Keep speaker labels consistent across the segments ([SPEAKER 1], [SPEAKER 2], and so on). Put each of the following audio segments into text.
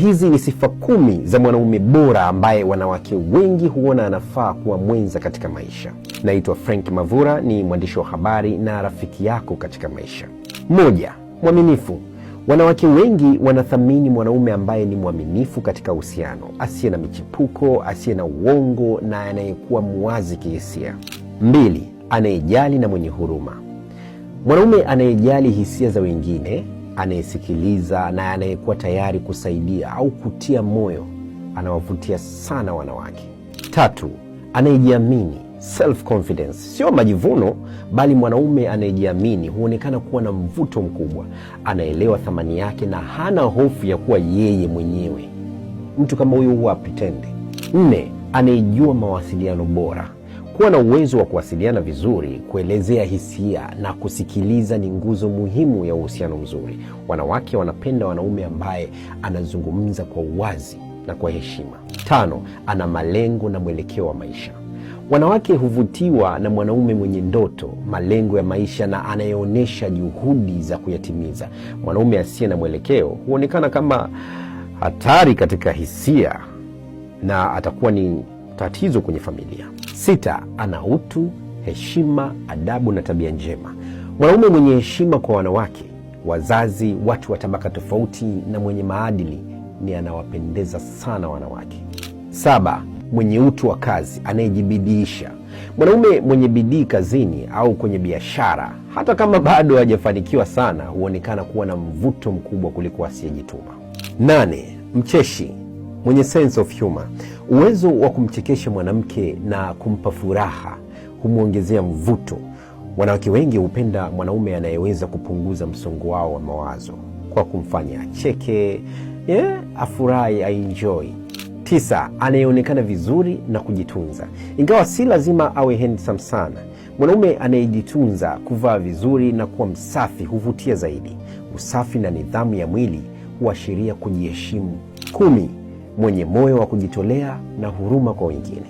[SPEAKER 1] Hizi ni sifa 10 za mwanaume bora ambaye wanawake wengi huona anafaa kuwa mwenza katika maisha. Naitwa Frank Mavura, ni mwandishi wa habari na rafiki yako katika maisha. 1. Mwaminifu. Wanawake wengi wanathamini mwanaume ambaye ni mwaminifu katika uhusiano, asiye na michipuko, asiye na uongo na anayekuwa muwazi kihisia. 2. Anayejali na mwenye huruma. Mwanaume anayejali hisia za wengine, anayesikiliza na anayekuwa tayari kusaidia au kutia moyo, anawavutia sana wanawake. 3. Anayejiamini, self confidence. Sio majivuno, bali mwanaume anayejiamini huonekana kuwa na mvuto mkubwa, anaelewa thamani yake na hana hofu ya kuwa yeye mwenyewe. Mtu kama huyo huwa pretend. 4. Anayejua mawasiliano bora. Kuwa na uwezo wa kuwasiliana vizuri, kuelezea hisia na kusikiliza ni nguzo muhimu ya uhusiano mzuri. Wanawake wanapenda wanaume ambaye anazungumza kwa uwazi na kwa heshima. 5. Ana malengo na mwelekeo wa maisha. Wanawake huvutiwa na mwanaume mwenye ndoto, malengo ya maisha na anayeonyesha juhudi za kuyatimiza. Mwanaume asiye na mwelekeo huonekana kama hatari katika hisia na atakuwa ni tatizo kwenye familia. 6. Ana utu, heshima, adabu na tabia njema. Mwanaume mwenye heshima kwa wanawake, wazazi, watu wa tabaka tofauti na mwenye maadili ni anawapendeza sana wanawake. 7. Mwenye utu wa kazi, anayejibidiisha. Mwanaume mwenye bidii kazini au kwenye biashara, hata kama bado hajafanikiwa sana, huonekana kuwa na mvuto mkubwa kuliko asiyejituma. 8. Mcheshi, mwenye sense of humor. Uwezo wa kumchekesha mwanamke na kumpa furaha humwongezea mvuto. Wanawake wengi hupenda mwanaume anayeweza kupunguza msongo wao wa mawazo kwa kumfanya acheke, afurahi, aenjoy. 9. Anayeonekana vizuri na kujitunza. Ingawa si lazima awe handsome sana, mwanaume anayejitunza, kuvaa vizuri na kuwa msafi huvutia zaidi. Usafi na nidhamu ya mwili huashiria kujiheshimu. 10. Mwenye moyo wa kujitolea na huruma kwa wengine.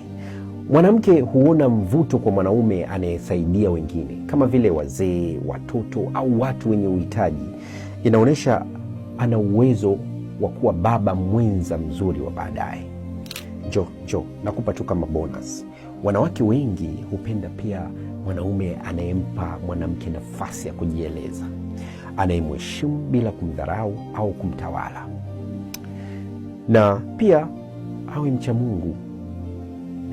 [SPEAKER 1] Mwanamke huona mvuto kwa mwanaume anayesaidia wengine, kama vile wazee, watoto au watu wenye uhitaji. Inaonyesha ana uwezo wa kuwa baba mwenza mzuri wa baadaye. Nakupa tu kama bonus. Wanawake wengi hupenda pia mwanaume anayempa mwanamke nafasi ya kujieleza, anayemheshimu bila kumdharau au kumtawala, na pia awe mcha Mungu,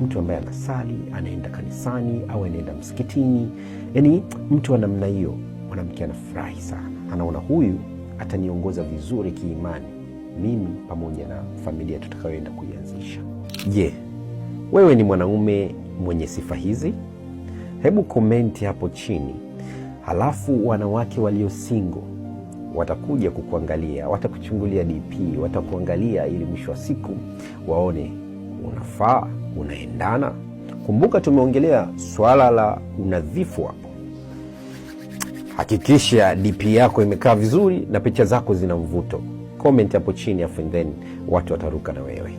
[SPEAKER 1] mtu ambaye anasali, anaenda kanisani au anaenda msikitini. Yaani mtu wa namna hiyo mwanamke anafurahi sana, anaona huyu ataniongoza vizuri kiimani, mimi pamoja na familia tutakayoenda kuianzisha. Je, wewe ni mwanaume mwenye sifa hizi? Hebu komenti hapo chini. Halafu wanawake walio single watakuja kukuangalia, watakuchungulia DP, watakuangalia ili mwisho wa siku waone unafaa, unaendana. Kumbuka tumeongelea swala la unadhifu hapo. Hakikisha DP yako imekaa vizuri na picha zako zina mvuto. Comment hapo chini, afu then watu wataruka na wewe.